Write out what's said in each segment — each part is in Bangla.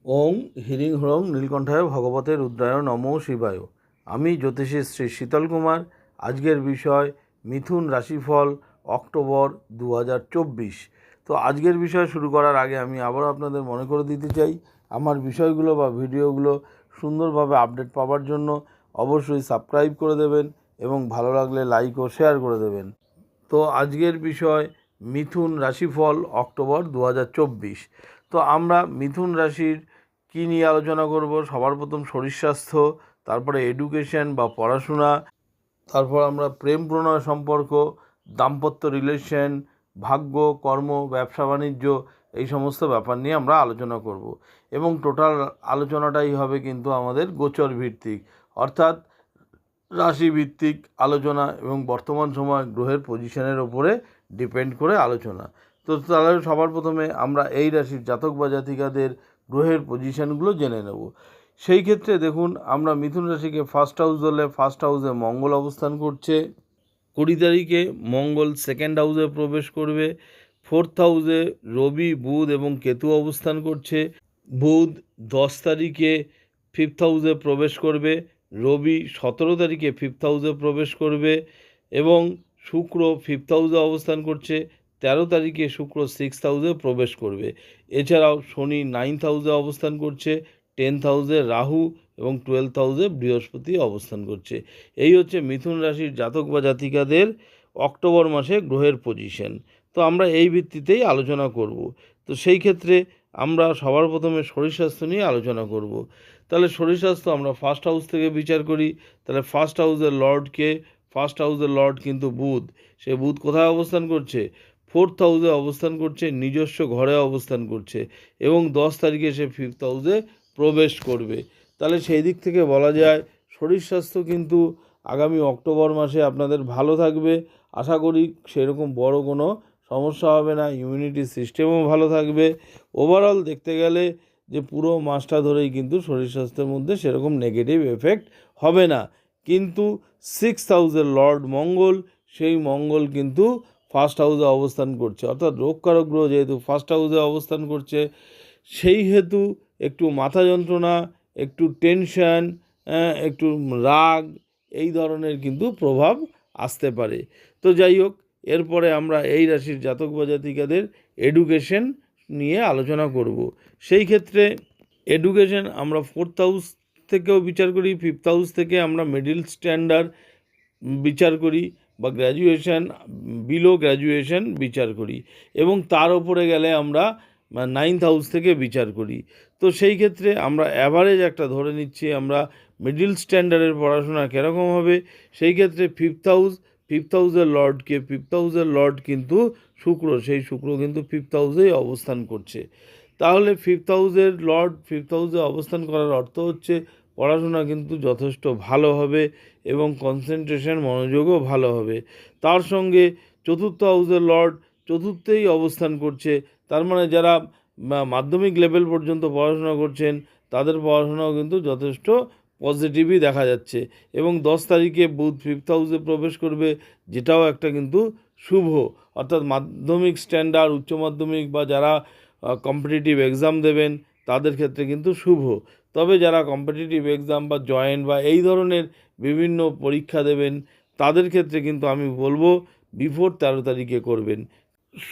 ওং হিরিং হ্রং নীলকণ্ঠায় ভগবতে রুদ্রায় নমো শিবায়। আমি জ্যোতিষী শ্রী শীতল কুমার। আজকের বিষয় মিথুন রাশিফল অক্টোবর 2024। তো আজকের বিষয় শুরু করার আগে আমি আবারও আপনাদের মনে করে দিতে চাই, আমার বিষয়গুলো বা ভিডিওগুলো সুন্দরভাবে আপডেট পাওয়ার জন্য অবশ্যই সাবস্ক্রাইব করে দেবেন এবং ভালো লাগলে লাইক ও শেয়ার করে দেবেন। তো আজকের বিষয় মিথুন রাশিফল অক্টোবর 2024। তো আমরা মিথুন রাশির কী নিয়ে আলোচনা করব? সবার প্রথম শরীর স্বাস্থ্য, তারপরে এডুকেশন বা পড়াশোনা, তারপর আমরা প্রেম প্রণয় সম্পর্ক, দাম্পত্য রিলেশন, ভাগ্য, কর্ম, ব্যবসা বাণিজ্য, এই সমস্ত ব্যাপার নিয়ে আমরা আলোচনা করব। এবং টোটাল আলোচনাটাই হবে কিন্তু আমাদের গোচর ভিত্তিক, অর্থাৎ রাশিভিত্তিক আলোচনা এবং বর্তমান সময় গ্রহের পজিশনের ওপরে ডিপেন্ড করে আলোচনা। তো তাহলে সবার প্রথমে আমরা এই রাশির জাতক বা জাতিকাদের গ্রহের পজিশনগুলো জেনে নেব। সেই ক্ষেত্রে দেখুন, আমরা মিথুন রাশিকে ফার্স্ট হাউস ধরলে ফার্স্ট হাউসে মঙ্গল অবস্থান করছে। 20 তারিখে মঙ্গল সেকেন্ড হাউসে প্রবেশ করবে। ফোর্থ হাউসে রবি, বুধ এবং কেতু অবস্থান করছে। বুধ 10 তারিখে ফিফথ হাউসে প্রবেশ করবে। রবি 17 তারিখে ফিফথ হাউসে প্রবেশ করবে এবং শুক্র ফিফথ হাউসে অবস্থান করছে। 13 তারিখে শুক্র সিক্সথ হাউসে প্রবেশ করবে। এছাড়াও শনি নাইন্থ হাউসে অবস্থান করছে। 10th হাউসে রাহু এবং 12th হাউসে বৃহস্পতি অবস্থান করছে। এই হচ্ছে মিথুন রাশির জাতক বা জাতিকাদের অক্টোবর মাসে গ্রহের পজিশন। তো আমরা এই ভিত্তিতেই আলোচনা করব। তো সেই ক্ষেত্রে আমরা সবার প্রথমে শরীর স্বাস্থ্য নিয়ে আলোচনা করব। তাহলে শরীর স্বাস্থ্য আমরা ফার্স্ট হাউস থেকে বিচার করি। তাহলে ফার্স্ট হাউসের লর্ডকে, ফার্স্ট হাউসের লর্ড কিন্তু বুধ। সে বুধ কোথায় অবস্থান করছে? ফোর্থ হাউসে অবস্থান করছে, নিজস্ব ঘরে অবস্থান করছে এবং 10 তারিখে সে ফিফথ হাউসে প্রবেশ করবে। তাহলে সেই দিক থেকে বলা যায় শরীর স্বাস্থ্য কিন্তু আগামী অক্টোবর মাসে আপনাদের ভালো থাকবে। আশা করি সেরকম বড় কোনো সমস্যা হবে না, ইমিউনিটি সিস্টেমও ভালো থাকবে। ওভারঅল দেখতে গেলে যে পুরো মাসটা ধরেই কিন্তু শরীর স্বাস্থ্যের মধ্যে সেরকম নেগেটিভ এফেক্ট হবে না। কিন্তু সিক্সথ হাউসের লর্ড মঙ্গল, সেই মঙ্গল কিন্তু ফার্স্ট হাউসে অবস্থান করছে, অর্থাৎ রোগকারক গ্রহ যেহেতু ফার্স্ট হাউসে অবস্থান করছে, সেই হেতু একটু মাথা যন্ত্রণা, একটু টেনশন, একটু রাগ, এই ধরনের কিন্তু প্রভাব আসতে পারে। তো যাই হোক, এরপরে আমরা এই রাশির জাতক বা জাতিকাদের এডুকেশন নিয়ে আলোচনা করব। সেই ক্ষেত্রে এডুকেশন আমরা ফোর্থ হাউস থেকেও বিচার করি, ফিফথ হাউস থেকে আমরা মিডিল স্ট্যান্ডার্ড বিচার করি বা গ্র্যাজুয়েশন, বিলো গ্র্যাজুয়েশন বিচার করি এবং তার ওপরে গেলে আমরা নাইন্থ হাউস থেকে বিচার করি। তো সেই ক্ষেত্রে আমরা অ্যাভারেজ একটা ধরে নিচ্ছি, আমরা মিডিল স্ট্যান্ডার্ডের পড়াশোনা কীরকম হবে। সেই ক্ষেত্রে ফিফথ হাউসের লর্ডকে, ফিফথ হাউসের লর্ড কিন্তু শুক্র, সেই শুক্র কিন্তু ফিফথ হাউসেই অবস্থান করছে। তাহলে ফিফথ হাউসের লর্ড ফিফথ হাউসে অবস্থান করার অর্থ হচ্ছে পড়াশোনা কিন্তু যথেষ্ট ভালো হবে এবং কনসেন্ট্রেশন, মনোযোগও ভালো হবে। তার সঙ্গে চতুর্থ হাউসের লর্ড চতুর্থেই অবস্থান করছে। তার মানে যারা মাধ্যমিক লেভেল পর্যন্ত পড়াশোনা করছেন তাদের পড়াশোনাও কিন্তু যথেষ্ট পজিটিভই দেখা যাচ্ছে। এবং 10 তারিখে বুধ ফিফথ হাউসে প্রবেশ করবে, যেটাও একটা কিন্তু শুভ, অর্থাৎ মাধ্যমিক স্ট্যান্ডার্ড, উচ্চ মাধ্যমিক বা যারা কম্পিটিটিভ এক্সাম দেবেন তাদের ক্ষেত্রে কিন্তু শুভ। তবে যারা কম্পিটিটিভ এক্সাম বা জয়েন্ট বা এই ধরনের বিভিন্ন পরীক্ষা দেবেন তাদের ক্ষেত্রে কিন্তু আমি বলবো বিফোর 13 তারিখে করবেন।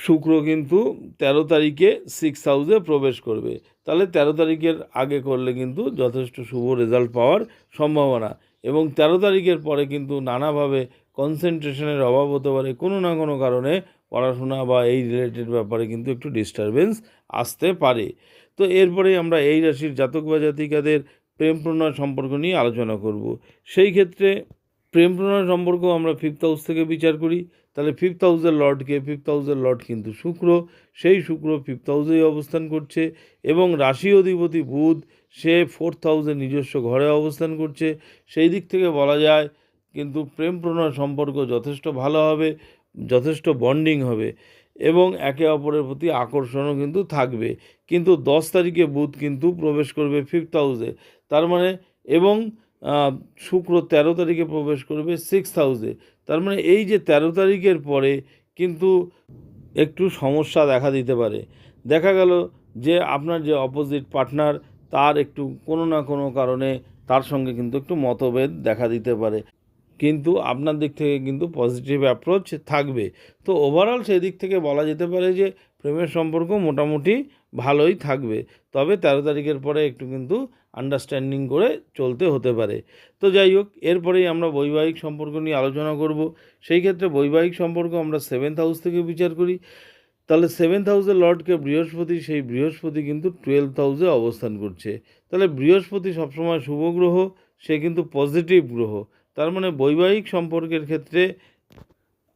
শুক্র কিন্তু 13 তারিখে সিক্স হাউসে প্রবেশ করবে। তাহলে 13 তারিখের আগে করলে কিন্তু যথেষ্ট শুভ রেজাল্ট পাওয়ার সম্ভাবনা। এবং 13 তারিখের পরে কিন্তু নানাভাবে কনসেন্ট্রেশনের অভাব হতে পারে, কোনো না কোনো কারণে পড়াশোনা বা এই রিলেটেড ব্যাপারে কিন্তু একটু ডিস্টারবেন্স আসতে পারে। তো এরপরেই আমরা এই রাশির জাতক বা জাতিকাদের প্রেম প্রণয় সম্পর্ক নিয়ে আলোচনা করব। সেই ক্ষেত্রে প্রেম প্রণয় সম্পর্ক আমরা ফিফথ হাউস থেকে বিচার করি। তাহলে ফিফথ হাউসের লর্ডকে, ফিফথ হাউসের লর্ড কিন্তু শুক্র, সেই শুক্র ফিফথ হাউসেই অবস্থান করছে এবং রাশি অধিপতি বুধ সে ফোর্থ হাউসে নিজস্ব ঘরে অবস্থান করছে। সেই দিক থেকে বলা যায় কিন্তু প্রেম প্রণয় সম্পর্ক যথেষ্ট ভালো হবে, যথেষ্ট বন্ডিং হবে এবং একে অপরের প্রতি আকর্ষণও কিন্তু থাকবে। কিন্তু 10 তারিখে বুধ কিন্তু প্রবেশ করবে ফিফথ হাউসে, তার মানে এবং শুক্র 13 তারিখে প্রবেশ করবে সিক্সথ হাউসে। তার মানে এই যে 13 তারিখের পরে কিন্তু একটু সমস্যা দেখা দিতে পারে। দেখা গেল যে আপনার যে অপোজিট পার্টনার তার একটু কোনো না কোনো কারণে তার সঙ্গে কিন্তু একটু মতভেদ দেখা দিতে পারে, কিন্তু আপনার দিক থেকে কিন্তু পজিটিভ অ্যাপ্রোচ থাকবে। তো ওভারঅল সেই দিক থেকে বলা যেতে পারে যে প্রেমের সম্পর্ক মোটামুটি ভালোই থাকবে, তবে 13 তারিখের পরে একটু কিন্তু আন্ডারস্ট্যান্ডিং করে চলতে হতে পারে। তো যাই হোক, এরপরেই আমরা বৈবাহিক সম্পর্ক নিয়ে আলোচনা করব। সেই ক্ষেত্রে বৈবাহিক সম্পর্ক আমরা 7th হাউস থেকে বিচার করি। তাহলে 7th হাউসের লর্ডকে বৃহস্পতি, সেই বৃহস্পতি কিন্তু 12th হাউসে অবস্থান করছে। তাহলে বৃহস্পতি সবসময় শুভ গ্রহ, সে কিন্তু পজিটিভ গ্রহ। তার মানে বৈবাহিক সম্পর্কের ক্ষেত্রে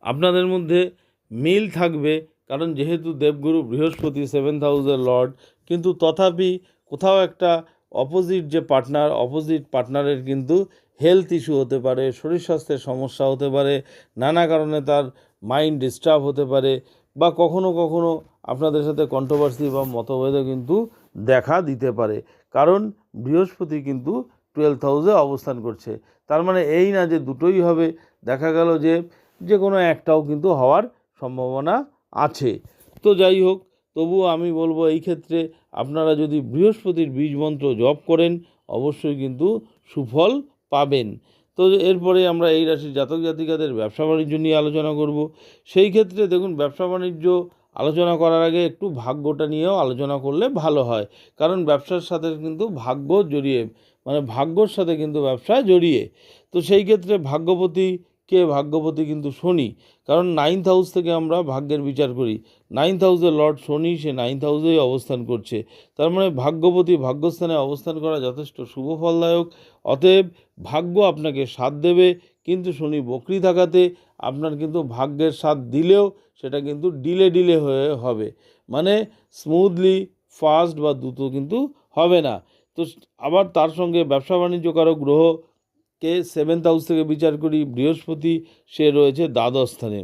আপনাদের মধ্যে মিল থাকবে, কারণ যেহেতু দেবগুরু বৃহস্পতি 7th হাউসের লর্ড, কিন্তু তথাপি কোথাও একটা অপোজিট পার্টনারের কিন্তু হেলথ ইস্যু হতে পারে, শরীর স্বাস্থ্যের সমস্যা হতে পারে, নানা কারণে তার মাইন্ড ডিস্টার্ব হতে পারে, বা কখনো কখনো আপনাদের সাথে কন্ট্রোভার্সি বা মতভেদও কিন্তু দেখা দিতে পারে, কারণ বৃহস্পতি কিন্তু 12th হাউসে অবস্থান করছে। তার মানে এই না যে দুটোই হবে, দেখা গেল যে কোনো একটাও কিন্তু হওয়ার সম্ভাবনা আছে। তো যাই হোক, তবুও আমি বলবো এই ক্ষেত্রে আপনারা যদি বৃহস্পতির বীজ মন্ত্র জপ করেন অবশ্যই কিন্তু সুফল পাবেন। তো এরপরে আমরা এই রাশির জাতক জাতিকাদের ব্যবসা বাণিজ্য নিয়ে আলোচনা করব। সেই ক্ষেত্রে দেখুন, ব্যবসা বাণিজ্য আলোচনা করার আগে একটু ভাগ্যটা নিয়েও আলোচনা করলে ভালো হয়, কারণ ব্যবসার সাথে কিন্তু ভাগ্য জড়িয়ে, মানে ভাগ্যর সাথে কিন্তু ব্যবসা জড়িয়ে। তো সেই ক্ষেত্রে ভাগ্যপতি কিন্তু শনি, কারণ 9th হাউস থেকে আমরা ভাগ্যের বিচার করি। 9th হাউসের লর্ড শনি, সে 9th হাউসেই অবস্থান করছে। তার মানে ভাগ্যপতি ভাগ্যস্থানে অবস্থান করা যথেষ্ট শুভ ফলদায়ক। অতএব ভাগ্য আপনাকে সাথ দেবে, কিন্তু শনি বকরি থাকাতে আপনার কিন্তু ভাগ্যের সাথ দিলেও সেটা কিন্তু ডিলে হয়ে হবে, মানে স্মুথলি ফাস্ট বা দ্রুত কিন্তু হবে না। তো আবার তার সঙ্গে ব্যবসা বাণিজ্য কারক গ্রহকে 7th হাউস থেকে বিচার করি বৃহস্পতি, সে রয়েছে দ্বাদশ স্থানে।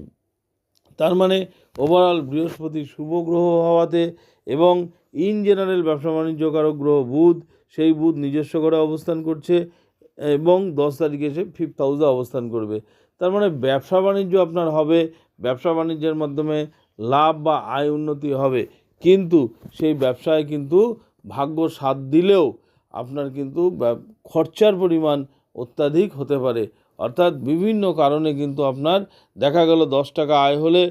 তার মানে ওভারঅল বৃহস্পতি শুভ গ্রহ হওয়াতে, এবং ইন জেনারেল ব্যবসা বাণিজ্য কারক গ্রহ বুধ, সেই বুধ নিজস্ব ঘরে অবস্থান করছে এবং 10 তারিখে সে 5th হাউসে অবস্থান করবে। তার মানে ব্যবসা বাণিজ্য আপনার হবে, ব্যবসা বাণিজ্যের মাধ্যমে লাভ বা আয় উন্নতি হবে, কিন্তু সেই ব্যবসায় কিন্তু ভাগ্য সাথ দিলেও আপনার কিন্তু খরচার পরিমাণ অত্যাধিক হতে পারে। অর্থাৎ বিভিন্ন কারণে কিন্তু আপনার দেখা গেল 10 টাকা আয় হলে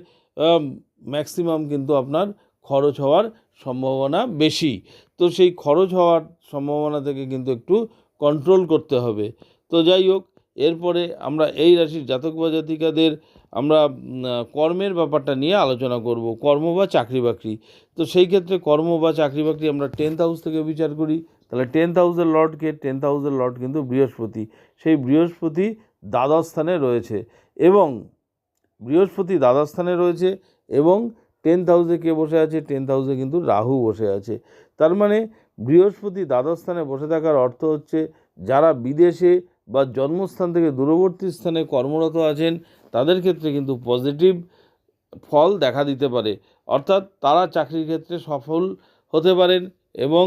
ম্যাক্সিমাম কিন্তু আপনার খরচ হওয়ার সম্ভাবনা বেশি। তো সেই খরচ হওয়ার সম্ভাবনা থেকে কিন্তু একটু কন্ট্রোল করতে হবে। তো যাই হোক, এরপরে আমরা এই রাশির জাতক বা জাতিকাদের আমরা কর্মের ব্যাপারটা নিয়ে আলোচনা করব, কর্ম বা চাকরি বাকরি। তো সেই ক্ষেত্রে কর্ম বা চাকরি বাকরি আমরা 10th হাউস থেকে বিচার করি। তাহলে 10th হাউসের লর্ডকে, 10th হাউসের লর্ড কিন্তু বৃহস্পতি, সেই বৃহস্পতি দ্বাদশ স্থানে রয়েছে, এবং বৃহস্পতি দ্বাদশ স্থানে রয়েছে এবং 10th হাউসে কে বসে আছে? 10th হাউসে কিন্তু রাহু বসে আছে। তার মানে বৃহস্পতি দ্বাদশ স্থানে বসে থাকার অর্থ হচ্ছে, যারা বিদেশে বা জন্মস্থান থেকে দূরবর্তী স্থানে কর্মরত আছেন তাদের ক্ষেত্রে কিন্তু পজিটিভ ফল দেখা দিতে পারে, অর্থাৎ তারা চাকরির ক্ষেত্রে সফল হতে পারেন এবং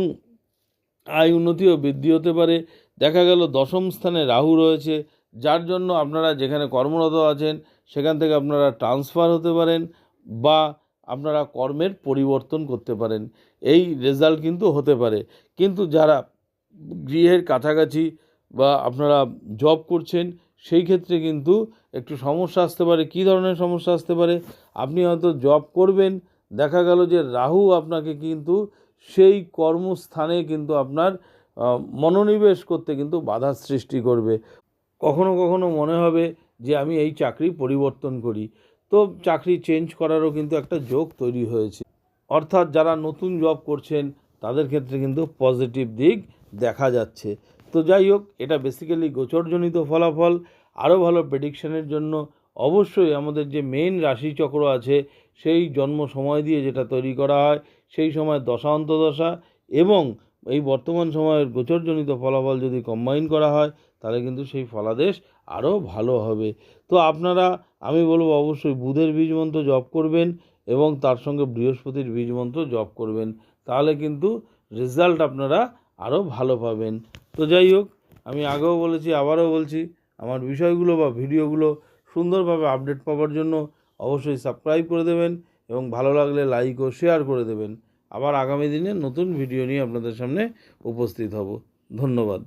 আয় উন্নতি ও বৃদ্ধি হতে পারে। দেখা গেল দশম স্থানে রাহু রয়েছে, যার জন্য আপনারা যেখানে কর্মরত আছেন সেখান থেকে আপনারা ট্রান্সফার হতে পারেন বা আপনারা কর্মের পরিবর্তন করতে পারেন, এই রেজাল্ট কিন্তু হতে পারে। কিন্তু যারা গৃহের কাছাকাছি বা আপনারা জব করছেন সেই ক্ষেত্রে কিন্তু একটু সমস্যা আসতে পারে। কী ধরনের সমস্যা আসতে পারে? আপনি হয়তো জব করবেন, দেখা গেল যে রাহু আপনাকে কিন্তু সেই কর্মস্থানে কিন্তু আপনার মনোনিবেশ করতে কিন্তু বাধার সৃষ্টি করবে। কখনো কখনো মনে হবে যে আমি এই চাকরি পরিবর্তন করি, তো চাকরি চেঞ্জ করারও কিন্তু একটা যোগ তৈরি হয়েছে। অর্থাৎ যারা নতুন জব করছেন তাদের ক্ষেত্রে কিন্তু পজিটিভ দিক দেখা যাচ্ছে। তো যাই হোক, এটা বেসিক্যালি গোচরজনিত ফলাফল। আরও ভালো প্রেডিকশানের জন্য অবশ্যই আমাদের যে মেন রাশিচক্র আছে সেই জন্ম সময় দিয়ে যেটা তৈরি করা হয়, সেই সময় দশা অন্তদশা এবং এই বর্তমান সময়ের গোচরজনিত ফলাফল যদি কম্বাইন করা হয় তাহলে কিন্তু সেই ফলাদেশ আরও ভালো হবে। তো আপনারা, আমি বলবো অবশ্যই বুধের বীজ মন্ত্র জপ করবেন এবং তার সঙ্গে বৃহস্পতির বীজ মন্ত্র জপ করবেন, তাহলে কিন্তু রেজাল্ট আপনারা আরও ভালো পাবেন। তো যাই হোক, আমি আগেও বলেছি আবারও বলছি, আমার বিষয়গুলো বা ভিডিওগুলো সুন্দরভাবে আপডেট পাওয়ার জন্য অবশ্যই সাবস্ক্রাইব করে দেবেন এবং ভালো লাগলে লাইক ও শেয়ার করে দেবেন। আবার আগামী দিনে নতুন ভিডিও নিয়ে আপনাদের সামনে উপস্থিত হব। ধন্যবাদ।